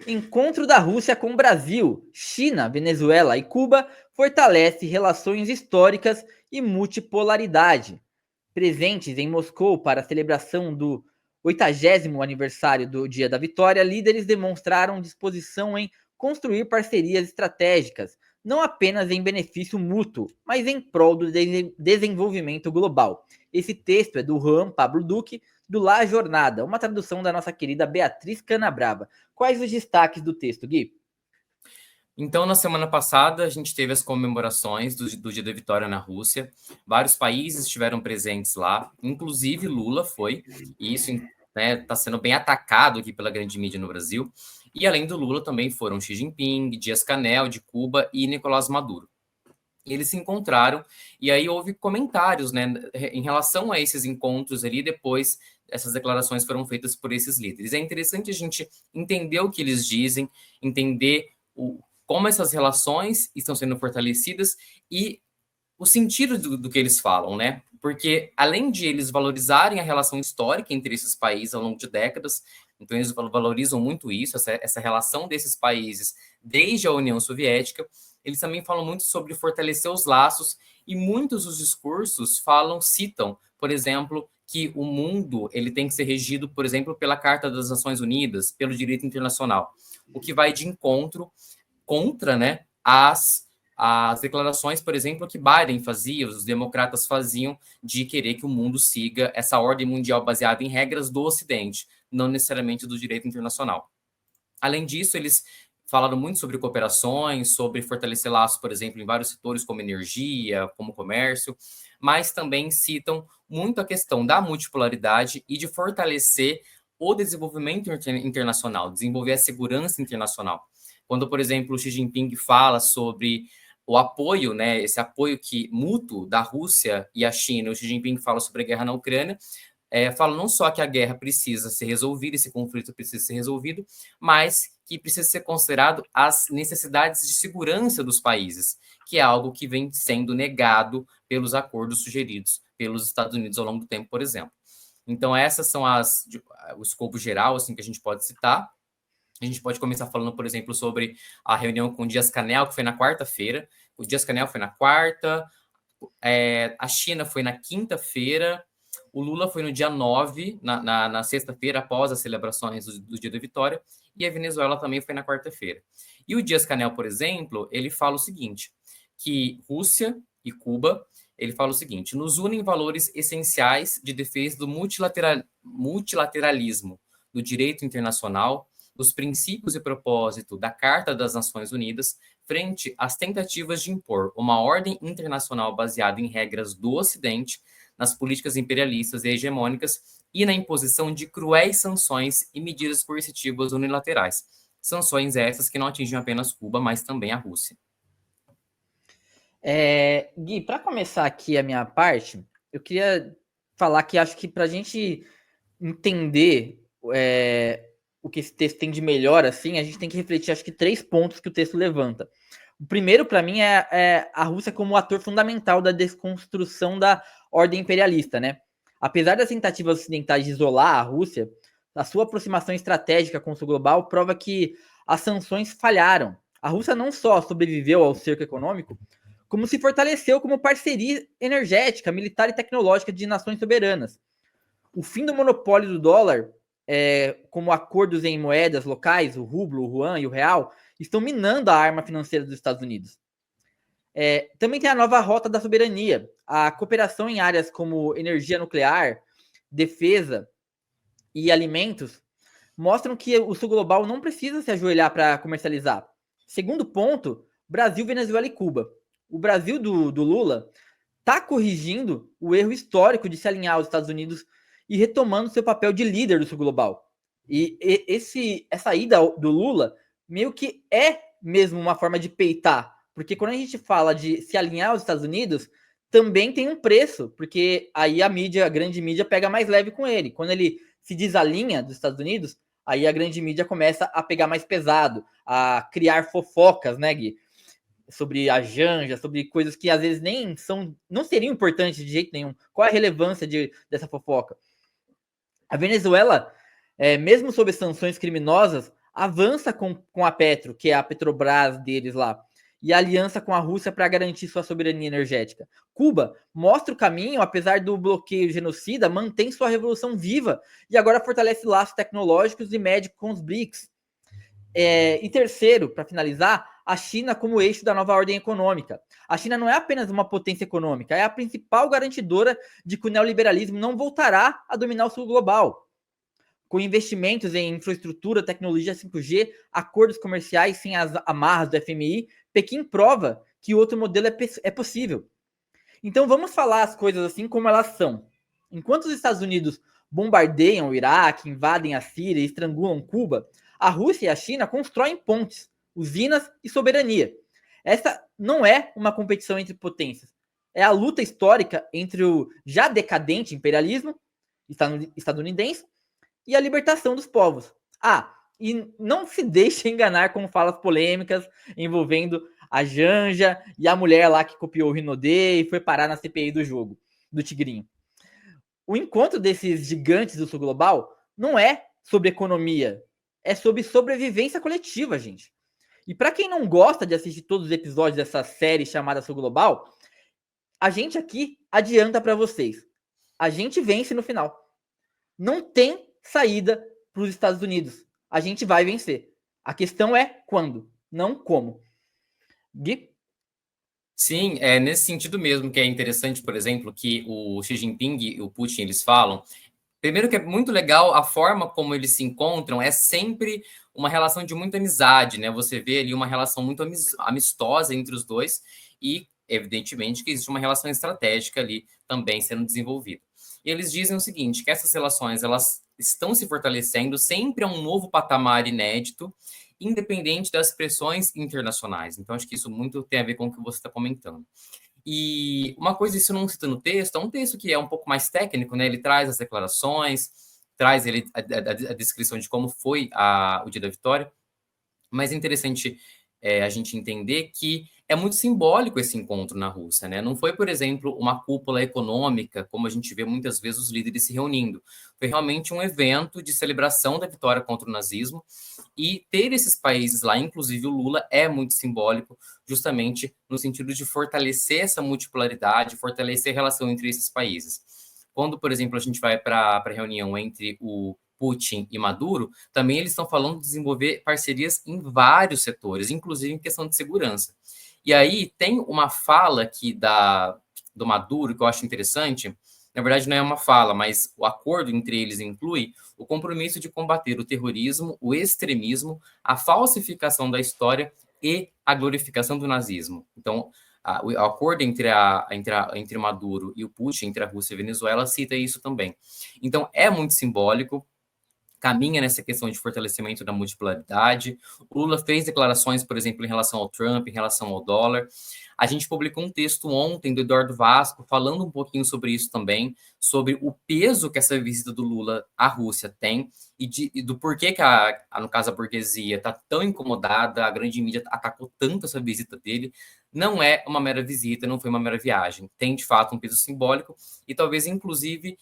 Encontro da Rússia com o Brasil, China, Venezuela e Cuba fortalece relações históricas e multipolaridade. Presentes em Moscou para a celebração do 80º aniversário do Dia da Vitória, líderes demonstraram disposição em construir parcerias estratégicas, não apenas em benefício mútuo, mas em prol do desenvolvimento global. Esse texto é do Juan Pablo Duque, do La Jornada, uma tradução da nossa querida Beatriz Canabrava. Quais os destaques do texto, Gui? Então, na semana passada, a gente teve as comemorações do Dia da Vitória na Rússia. Vários países estiveram presentes lá, inclusive Lula foi, e isso está sendo bem atacado aqui pela grande mídia no Brasil. E além do Lula, também foram Xi Jinping, Dias-Canel, de Cuba, e Nicolás Maduro. Eles se encontraram, e aí houve comentários, né, em relação a esses encontros ali, depois essas declarações foram feitas por esses líderes. É interessante a gente entender o que eles dizem, entender como essas relações estão sendo fortalecidas e o sentido do que eles falam, né? Porque além de eles valorizarem a relação histórica entre esses países ao longo de décadas, então eles valorizam muito isso, essa relação desses países desde a União Soviética, eles também falam muito sobre fortalecer os laços e muitos dos discursos citam, por exemplo, que o mundo ele tem que ser regido, por exemplo, pela Carta das Nações Unidas, pelo direito internacional, o que vai de encontro contra, né, as declarações, por exemplo, que Biden fazia, os democratas faziam, de querer que o mundo siga essa ordem mundial baseada em regras do Ocidente, não necessariamente do direito internacional. Além disso, eles falaram muito sobre cooperações, sobre fortalecer laços, por exemplo, em vários setores, como energia, como comércio, mas também citam muito a questão da multipolaridade e de fortalecer o desenvolvimento internacional, desenvolver a segurança internacional. Quando, por exemplo, o Xi Jinping fala sobre o apoio, né, esse apoio mútuo da Rússia e a China, o Xi Jinping fala sobre a guerra na Ucrânia, fala não só que a guerra precisa ser resolvida, esse conflito precisa ser resolvido, mas que precisa ser considerado as necessidades de segurança dos países, que é algo que vem sendo negado pelos acordos sugeridos pelos Estados Unidos ao longo do tempo, por exemplo. Então, essas são o escopo geral assim, que a gente pode citar. A gente pode começar falando, por exemplo, sobre a reunião com o Dias-Canel, que foi na quarta-feira. O Dias-Canel foi na quarta, a China foi na quinta-feira, o Lula foi no dia 9, na sexta-feira, após as celebrações do Dia da Vitória, e a Venezuela também foi na quarta-feira. E o Dias-Canel, por exemplo, ele fala o seguinte, que Rússia e Cuba, ele fala o seguinte, nos unem valores essenciais de defesa do multilateralismo, do direito internacional, dos princípios e propósito da Carta das Nações Unidas, frente às tentativas de impor uma ordem internacional baseada em regras do Ocidente, nas políticas imperialistas e hegemônicas e na imposição de cruéis sanções e medidas coercitivas unilaterais. Sanções essas que não atingem apenas Cuba, mas também a Rússia. Gui, para começar aqui a minha parte, eu queria falar que acho que para a gente entender o que esse texto tem de melhor, assim, a gente tem que refletir, acho que 3 pontos que o texto levanta. O primeiro, para mim, é a Rússia como ator fundamental da desconstrução da ordem imperialista, né? Apesar das tentativas ocidentais de isolar a Rússia, a sua aproximação estratégica com o sul global prova que as sanções falharam. A Rússia não só sobreviveu ao cerco econômico, como se fortaleceu como parceria energética, militar e tecnológica de nações soberanas. O fim do monopólio do dólar, como acordos em moedas locais, o rublo, o yuan e o real, estão minando a arma financeira dos Estados Unidos. Também tem a nova rota da soberania, a cooperação em áreas como energia nuclear, defesa e alimentos, mostram que o sul global não precisa se ajoelhar para comercializar. Segundo ponto, Brasil, Venezuela e Cuba. O Brasil do Lula está corrigindo o erro histórico de se alinhar aos Estados Unidos e retomando seu papel de líder do sul global. E essa ida do Lula meio que é mesmo uma forma de peitar, porque quando a gente fala de se alinhar aos Estados Unidos, também tem um preço, porque aí a grande mídia pega mais leve com ele. Quando ele se desalinha dos Estados Unidos, aí a grande mídia começa a pegar mais pesado, a criar fofocas, né, Gui? Sobre a Janja, sobre coisas que às vezes não seriam importantes de jeito nenhum. Qual é a relevância dessa fofoca? A Venezuela, mesmo sob sanções criminosas, avança com a Petro, que é a Petrobras deles lá, e a aliança com a Rússia para garantir sua soberania energética. Cuba mostra o caminho, apesar do bloqueio genocida, mantém sua revolução viva e agora fortalece laços tecnológicos e médicos com os BRICS. E terceiro, para finalizar, a China como eixo da nova ordem econômica. A China não é apenas uma potência econômica, é a principal garantidora de que o neoliberalismo não voltará a dominar o sul global. Com investimentos em infraestrutura, tecnologia 5G, acordos comerciais sem as amarras do FMI, Pequim prova que o outro modelo é possível. Então vamos falar as coisas assim como elas são. Enquanto os Estados Unidos bombardeiam o Iraque, invadem a Síria e estrangulam Cuba, a Rússia e a China constroem pontes, usinas e soberania. Essa não é uma competição entre potências. É a luta histórica entre o já decadente imperialismo estadunidense e a libertação dos povos. E não se deixe enganar com falas polêmicas envolvendo a Janja e a mulher lá que copiou o Rinodê e foi parar na CPI do jogo, do Tigrinho. O encontro desses gigantes do sul global não é sobre economia, é sobre sobrevivência coletiva, gente. E para quem não gosta de assistir todos os episódios dessa série chamada Sul Global, a gente aqui adianta para vocês. A gente vence no final. Não tem saída para os Estados Unidos. A gente vai vencer. A questão é quando, não como. Gui? Sim, é nesse sentido mesmo que é interessante, por exemplo, que o Xi Jinping e o Putin, eles falam. Primeiro que é muito legal a forma como eles se encontram, é sempre uma relação de muita amizade, né? Você vê ali uma relação muito amistosa entre os dois e, evidentemente, que existe uma relação estratégica ali também sendo desenvolvida. E eles dizem o seguinte, que essas relações, elas estão se fortalecendo sempre a um novo patamar inédito, independente das pressões internacionais. Então, acho que isso muito tem a ver com o que você está comentando. E uma coisa, isso não cita no texto, é um texto que é um pouco mais técnico, né? Ele traz as declarações, traz ele a descrição de como foi o dia da vitória, mas é interessante a gente entender que é muito simbólico esse encontro na Rússia, né? Não foi, por exemplo, uma cúpula econômica, como a gente vê muitas vezes os líderes se reunindo. Foi realmente um evento de celebração da vitória contra o nazismo, e ter esses países lá, inclusive o Lula, é muito simbólico, justamente no sentido de fortalecer essa multipolaridade, fortalecer a relação entre esses países. Quando, por exemplo, a gente vai para a reunião entre o Putin e Maduro, também eles estão falando de desenvolver parcerias em vários setores, inclusive em questão de segurança. E aí tem uma fala aqui do Maduro que eu acho interessante. Na verdade, não é uma fala, mas o acordo entre eles inclui o compromisso de combater o terrorismo, o extremismo, a falsificação da história e a glorificação do nazismo. Então, o acordo entre Maduro e o Putin, entre a Rússia e a Venezuela, cita isso também. Então, é muito simbólico, caminha nessa questão de fortalecimento da multipolaridade. O Lula fez declarações, por exemplo, em relação ao Trump, em relação ao dólar. A gente publicou um texto ontem do Eduardo Vasco falando um pouquinho sobre isso também, sobre o peso que essa visita do Lula à Rússia tem e do porquê que, no caso, a burguesia está tão incomodada, a grande mídia atacou tanto essa visita dele. Não é uma mera visita, não foi uma mera viagem. Tem, de fato, um peso simbólico e talvez, inclusive,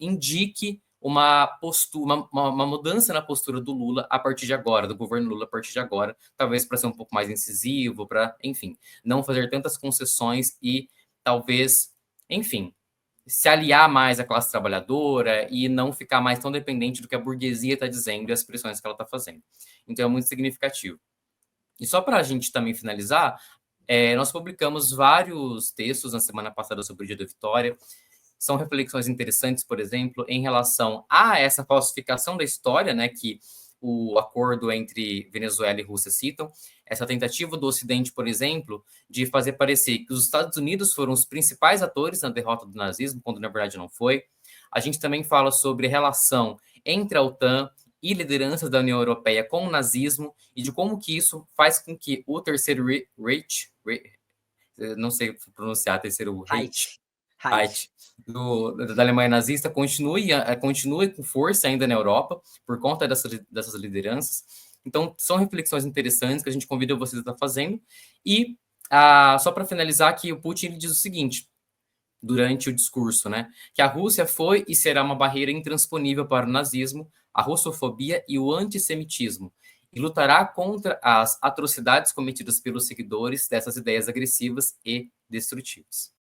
indique uma postura, uma mudança na postura do Lula a partir de agora, do governo Lula a partir de agora, talvez para ser um pouco mais incisivo, para, enfim, não fazer tantas concessões e talvez, enfim, se aliar mais à classe trabalhadora e não ficar mais tão dependente do que a burguesia está dizendo e as pressões que ela está fazendo. Então é muito significativo. E só para a gente também finalizar, nós publicamos vários textos na semana passada sobre o Dia da Vitória. São reflexões interessantes, por exemplo, em relação a essa falsificação da história, né, que o acordo entre Venezuela e Rússia citam, essa tentativa do Ocidente, por exemplo, de fazer parecer que os Estados Unidos foram os principais atores na derrota do nazismo, quando na verdade não foi. A gente também fala sobre a relação entre a OTAN e lideranças da União Europeia com o nazismo e de como que isso faz com que o terceiro Reich, não sei pronunciar, terceiro Reich, da Alemanha nazista continue com força ainda na Europa por conta dessas lideranças. Então, são reflexões interessantes que a gente convida vocês a estar fazendo. E só para finalizar, que o Putin ele diz o seguinte, durante o discurso, né, que a Rússia foi e será uma barreira intransponível para o nazismo, a russofobia e o antissemitismo. e lutará contra as atrocidades cometidas pelos seguidores dessas ideias agressivas e destrutivas.